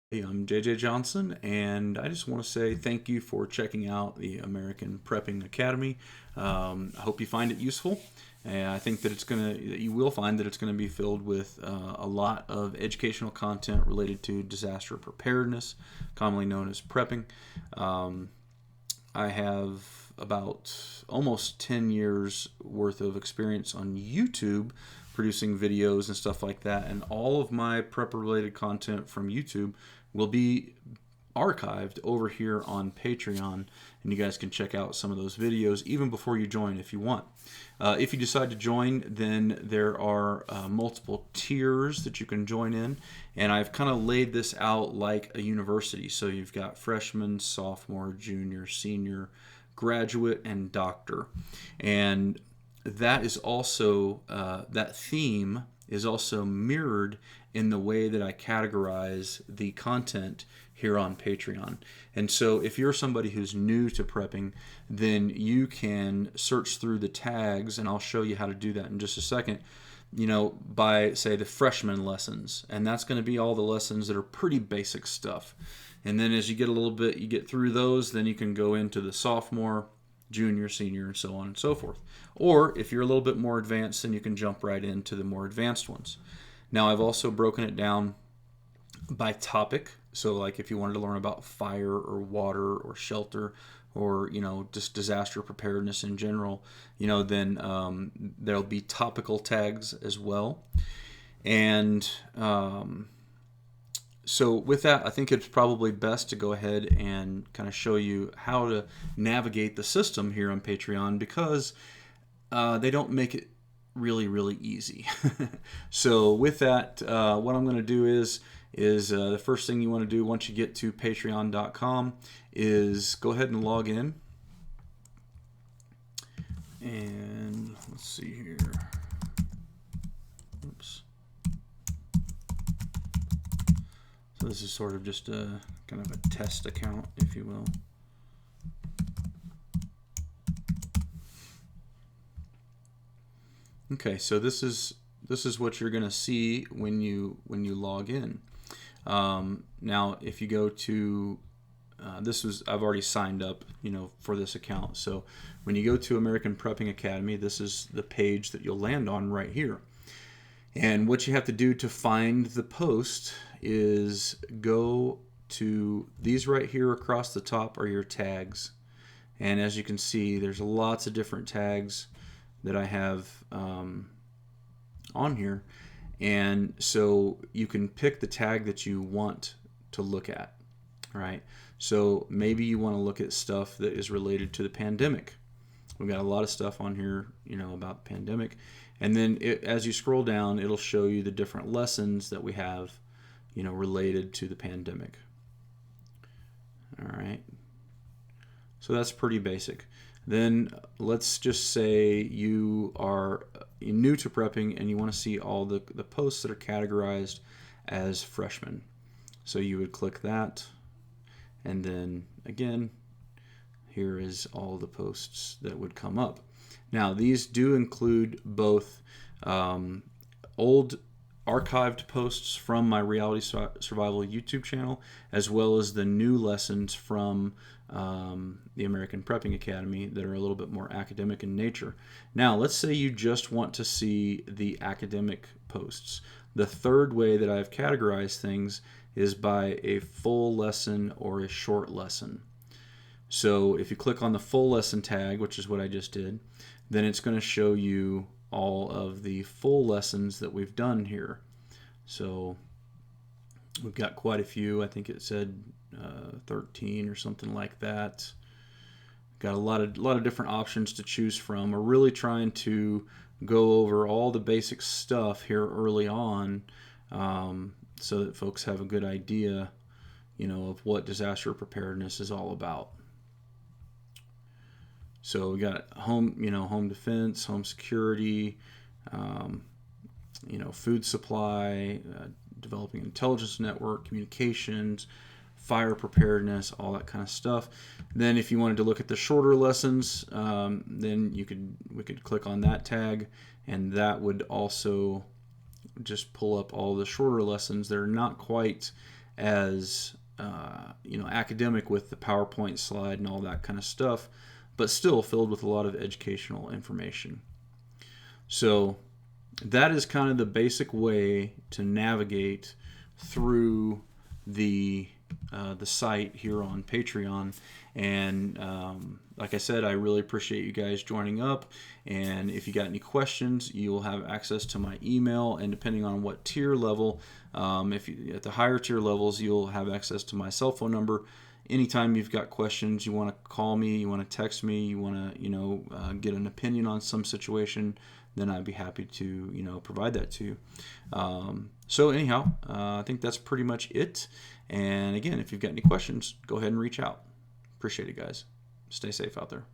Hey, I'm JJ Johnson, and I just want to say thank you for checking out the American Prepping Academy. I hope you find it useful, and I think that you will find that it's gonna be filled with a lot of educational content related to disaster preparedness, commonly known as prepping. Um, I have about almost 10 years worth of experience on YouTube producing videos and stuff like that. And all of my prepper related content from YouTube will be archived over here on Patreon. And you guys can check out some of those videos even before you join if you want. If you decide to join, then there are multiple tiers that you can join in. And I've kind of laid this out like a university. So you've got freshman, sophomore, junior, senior, graduate, and doctor. And that is also, that theme is also mirrored in the way that I categorize the content here on Patreon. And so if you're somebody who's new to prepping, then you can search through the tags, and I'll show you how to do that in just a second, by say the freshman lessons. And that's going to be all the lessons that are pretty basic stuff. And then as you get a little bit, you get through those, then you can go into the sophomore, junior, senior, and so on and so forth. Or if you're a little bit more advanced, then you can jump right into the more advanced ones. Now, I've also broken it down by topic. So, like if you wanted to learn about fire or water or shelter or just disaster preparedness in general, then there'll be topical tags as well. And so with that, I think it's probably best to go ahead and kind of show you how to navigate the system here on Patreon because they don't make it really, really easy. So with that, what I'm going to do is the first thing you want to do once you get to patreon.com is go ahead and log in. And let's see here. Oops. So this is sort of just a kind of a test account, if you will. Okay, so this is what you're going to see when you log in. Now, if you go to I've already signed up, for this account. So when you go to American Prepping Academy, this is the page that you'll land on right here. And what you have to do to find the post is go to these right here across the top are your tags. And as you can see, there's lots of different tags that I have on here. And so you can pick the tag that you want to look at, right? So maybe you want to look at stuff that is related to the pandemic. We've got a lot of stuff on here, about the pandemic. And then as you scroll down, it'll show you the different lessons that we have, related to the pandemic. All right. So that's pretty basic. Then let's just say you are new to prepping and you want to see all the posts that are categorized as freshmen. So you would click that, and then again, here is all the posts that would come up. Now, these do include both old archived posts from my Reality Survival YouTube channel, as well as the new lessons from the American Prepping Academy that are a little bit more academic in nature. Now, let's say you just want to see the academic posts. The third way that I've categorized things is by a full lesson or a short lesson. So if you click on the full lesson tag, which is what I just did, then it's going to show you all of the full lessons that we've done here. So we've got quite a few. I think it said 13 or something like that. Got a lot of different options to choose from. We're really trying to go over all the basic stuff here early on, so that folks have a good idea, of what disaster preparedness is all about. So we got home defense, home security, food supply, developing intelligence network, communications, fire preparedness, all that kind of stuff. Then if you wanted to look at the shorter lessons, then we could click on that tag, and that would also just pull up all the shorter lessons that are not quite as academic with the PowerPoint slide and all that kind of stuff, but still filled with a lot of educational information. So that is kind of the basic way to navigate through the site here on Patreon. And like I said, I really appreciate you guys joining up. And if you got any questions, you will have access to my email. And depending on what tier level, if you, at the higher tier levels, you'll have access to my cell phone number. Anytime you've got questions, you want to call me, you want to text me, you want to get an opinion on some situation, then I'd be happy to provide that to you. So anyhow, I think that's pretty much it. And again, if you've got any questions, go ahead and reach out. Appreciate it, guys. Stay safe out there.